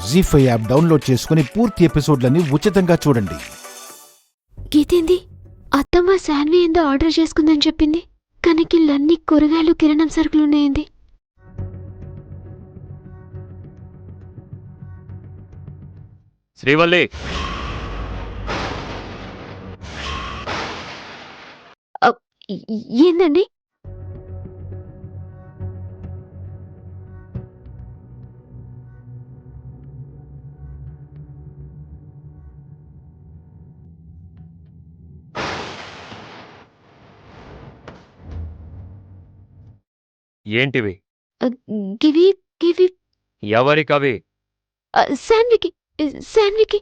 జీ5 app download చేసుకుని పూర్తి ఎపిసోడ్లని ఉచితంగా చూడండి. గీతేంది అత్తమ్మ శాన్వి ఏందో ఆర్డర్ చేసుకుందని చెప్పింది, కానీ కిళ్ళన్నీ కూరగాయలు కిరాణం సరుకులున్నాయంది. శ్రీవల్లి, ఏందండి? ఏంటివి? గివి గివి ఎవరికవి? శాన్వికి శాన్వికి.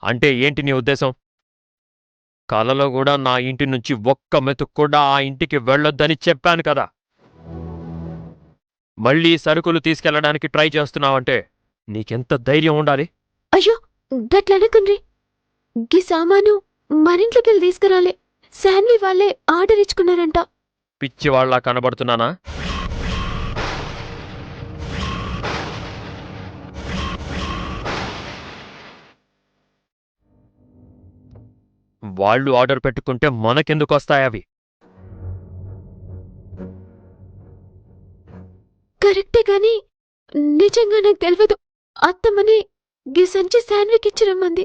అంటే ఏంటి నీ ఉద్దేశం? కలలో కూడా నా ఇంటి నుంచి ఒక్క మెతుకు కూడా ఆ ఇంటికి వెళ్ళొద్దని చెప్పాను కదా. మళ్ళీ సరుకులు తీసుకెళ్లడానికి ట్రై చేస్తున్నావంటే నీకెంత ధైర్యం ఉండాలి? అయ్యో గట్లనకుండ్రి, గీ సామాను మరింట్లోకెళ్ళి తీసుకురాలే. శాన్వి వాళ్ళే ఆర్డర్ ఇచ్చుకున్నారంట. పిచ్చివాళ్లా కనబడుతున్నానా? వాళ్ళు ఆర్డర్ పెట్టుకుంటే మనకెందుకొస్తాయవి? కరెక్టే గాని నిజంగా నాకు తెలియదు. అత్తమ్మని గీ సంచి శాన్వికి ఇచ్చిరమ్మంది.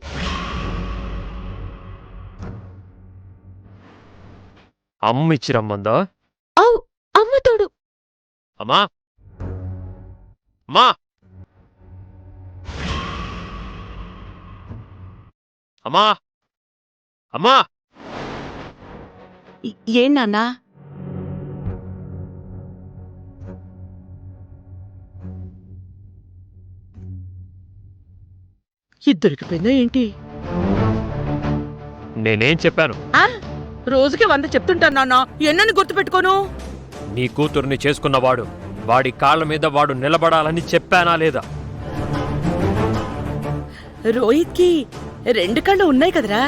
అమ్మిచ్చిరమ్మందా? అవు అమ్మతోడు. అమ్మా అమ్మా అమ్మా అమ్మా! ఏంటన్నా? దొరికిపోయిందా ఏంటి? నేనేం చెప్పాను? రోజుకి 100 చెప్తుంటానా, ఎన్నని గుర్తుపెట్టుకోను? నీ కూతుర్ని చేసుకున్నవాడు వాడి కాళ్ళ మీద వాడు నిలబడాలని చెప్పానా లేదా? రోహిత్కి 2 కళ్ళు ఉన్నాయి కదరా.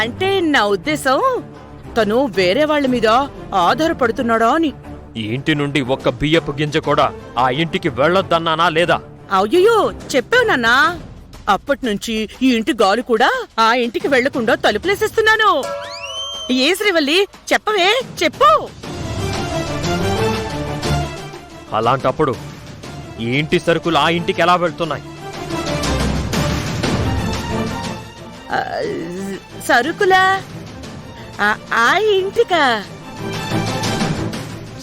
అంటే నా ఉద్దేశం తను వేరే వాళ్ళ మీద ఆధారపడుతున్నాడా అని. ఈ ఇంటి నుండి ఒక్క బియ్యపు గింజ కూడా ఆ ఇంటికి వెళ్ళొద్దన్నానా లేదా? అయ్యో చెప్పావు నాన్నా. అప్పటినుంచి ఈ ఇంటి గాలి కూడా ఆ ఇంటికి వెళ్లకుండా తలుపులేసేస్తున్నాను. ఏ శ్రీవల్లి, చెప్పవే, చెప్పు. అలాంటప్పుడు ఈ ఇంటి సరుకులు ఆ ఇంటికి ఎలా వెళ్తున్నాయి? సరుకులా? ఆ ఇంటికా?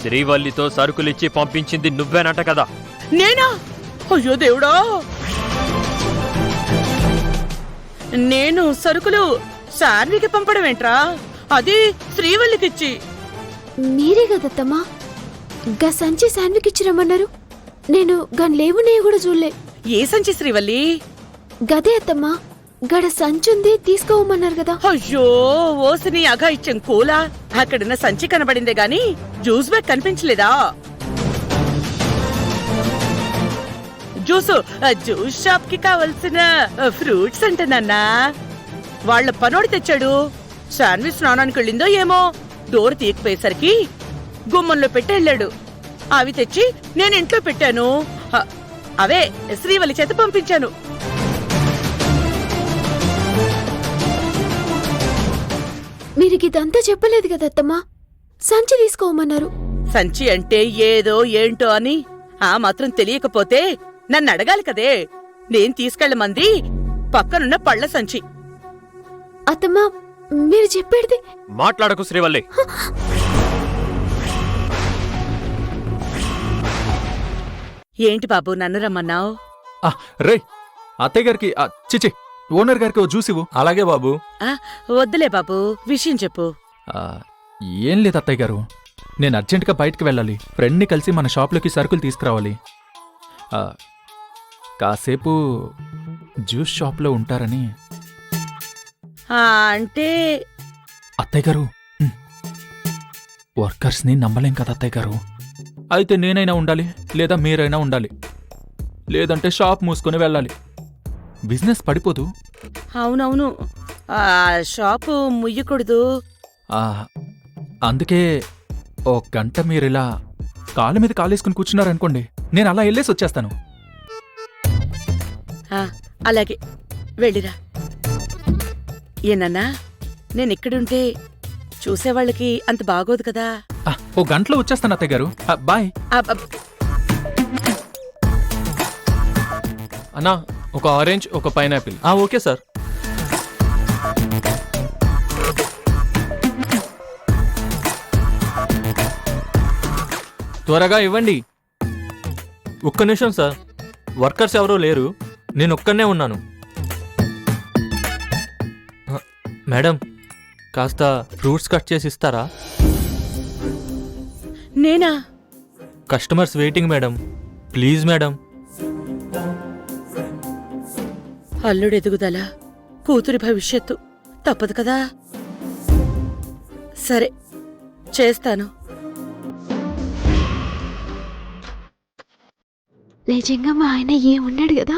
శ్రీవల్లితో సరుకులిచ్చి పంపించింది నువ్వేనంట కదా? నేనా? అయ్యో దేవుడా, నేను సరుకులు శాన్వికి పంపడం ఏంట్రా? అది శ్రీవల్లికిచ్చి. మీరే కదత్తమ్మా గా సంచి శాన్వికి ఇచ్చిరమ్మన్నారు. నేను గన్ లేవునే కూడా చూడలే. ఏ సంచి శ్రీవల్లి? గదే అత్తమ్మా, గడ సంచుంది తీసుకోవమన్నారు కదా. అయ్యో ఓసిని అగా ఇచ్చాం కూలా. అక్కడున్న సంచి కనబడిందే గాని జ్యూస్ బ్యాగ్ కనిపించలేదా? జ్యూస్ షాప్ కి కావలసిన ఫ్రూట్స్ అంటే నాన్న వాళ్ళ పనోడు తెచ్చాడు. శాన్వి స్నానానికి వెళ్ళిందో ఏమో, డోర్ తీయకపోయేసరికి గుమ్మంలో పెట్టి వెళ్ళాడు. అవి తెచ్చి నేను ఇంట్లో పెట్టాను. అవే శ్రీవల్లి చేత పంపించాను. మీరు ఇదంతా చెప్పలేదు కదా అత్తమ్మా, సంచి తీసుకోమన్నారు. సంచి అంటే ఏదో ఏంటో అని ఆ మాత్రం తెలియకపోతే నన్ను అడగాలి కదే. నేను తీసుకెళ్లమంది పక్కనున్న పళ్ల సంచి. అత్తమ్మా మీరు చెప్పేది. మాట్లాడకు శ్రీవల్లి. ఏంటి బాబు నన్ను రమ్మన్నావు? రే అత్తయ్య గారికి చిచి ఓనర్ గారికి ఓ జ్యూస్ ఇవ్వు. అలాగే బాబు. వద్దులే బాబు, విషయం చెప్పు. ఏం లేదు అత్తయ్య గారు, నేను అర్జెంటుగా బయటకు వెళ్ళాలి. ఫ్రెండ్ని కలిసి మన షాప్లోకి సరుకులు తీసుకురావాలి. కాసేపు జ్యూస్ షాప్లో ఉంటారని. అంటే అత్తయ్య గారు, వర్కర్స్ని నమ్మలేం కదా అత్తయ్య గారు. అయితే నేనైనా ఉండాలి, లేదా మీరైనా ఉండాలి, లేదంటే షాప్ మూసుకొని వెళ్ళాలి. బిజినెస్ పడిపోదు. అవునవును, షాపు ముయ్యకూడదు. అందుకే ఓ గంట మీరిలా కాళ్ళ మీద కాలేసుకుని కూర్చున్నారనుకోండి, నేను అలా వెళ్ళేసి వచ్చేస్తాను. ఆ, అలాగే వెళ్ళిరా. ఏనన్నా నేనిక్కడుంటే చూసేవాళ్ళకి అంత బాగోదు కదా. ఓ గంటలో వచ్చేస్తాను అత్తయ్య గారు. బాయ్. అబ్బ, అన్నా, ఒక ఆరెంజ్, ఒక పైనాపిల్. Okay sir. త్వరగా ఇవ్వండి. ఒక్క నిమిషం సార్, వర్కర్స్ ఎవరూ లేరు, నేను ఒక్కనే ఉన్నాను. మేడం, కాస్త ఫ్రూట్స్ కట్ చేసి ఇస్తారా? నేనా? Customers waiting madam, please madam. అల్లుడు ఎదుగుదల, కూతురి భవిష్యత్తు తప్పదు కదా. సరే, చేస్తాను. నిజంగా మా ఆయన ఏమున్నాడు కదా.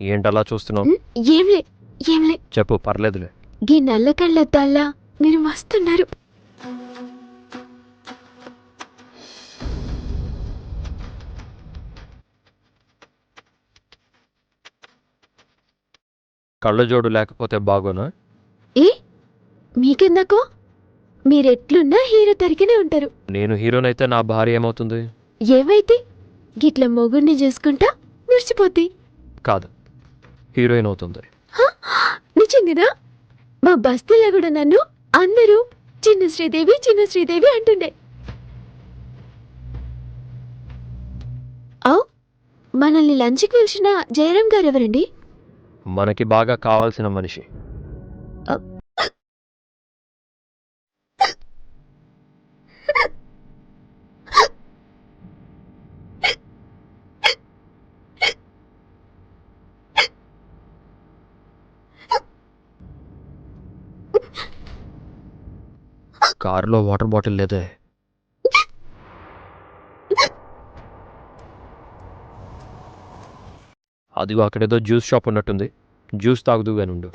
ఏంటలా చూస్తున్నావు? ఏంలే చెప్పు, పర్లేదులే. గీ నల్ల కళ్ళద్దాల్లా మీరు మస్తున్నారు. కళ్ళజోడు లేకపోతే బాగోనా? ఏ మీకెందుకు? మీరెట్లున్నా హీరో తరిగినే ఉంటారు. నేను హీరోనైతే నా భార్య ఏమవుతుంది? ఏమైతే గిట్ల మొగుడిని చూసుకుంటా మురిసిపోద్ది. కాదు, హీరోయిన్ అవుతుంది. నిజంగానా? మా బస్తీలో కూడా నన్ను అందరూ చిన్న శ్రీదేవి అంటుండే. ఔ, మనల్ని లంచ్కి పిలిచిన జయరాం గారు ఎవరండి? మనకి బాగా కావాల్సిన మనిషి. కారులో వాటర్ బాటిల్ లేదే. అదిగో అక్కడేదో జ్యూస్ షాప్ ఉన్నట్టుంది, జ్యూస్ తాగుదుగా నుండు.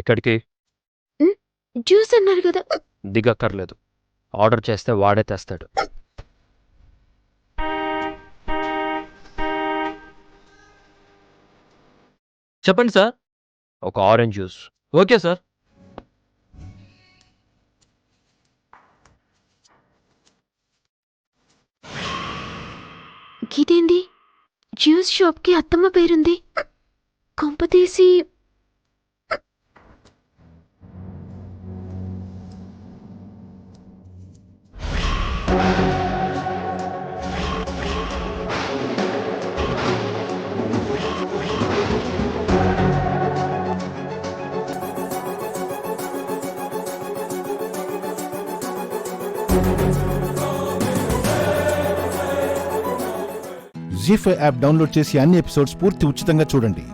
ఎక్కడికి? జ్యూస్ అన్నారు కదా. దిగక్కర్లేదు, ఆర్డర్ చేస్తే వాడే తెస్తాడు. చెప్పండి సార్. ఒక ఆరెంజ్ జ్యూస్. Okay sir. గిదేంది? జ్యూస్ షాప్కి అత్తమ్మ పేరుంది. కొంపతీసి జీ5 యాప్ డౌన్లోడ్ చేసి అన్ని ఎపిసోడ్స్ పూర్తి ఉచితంగా చూడండి.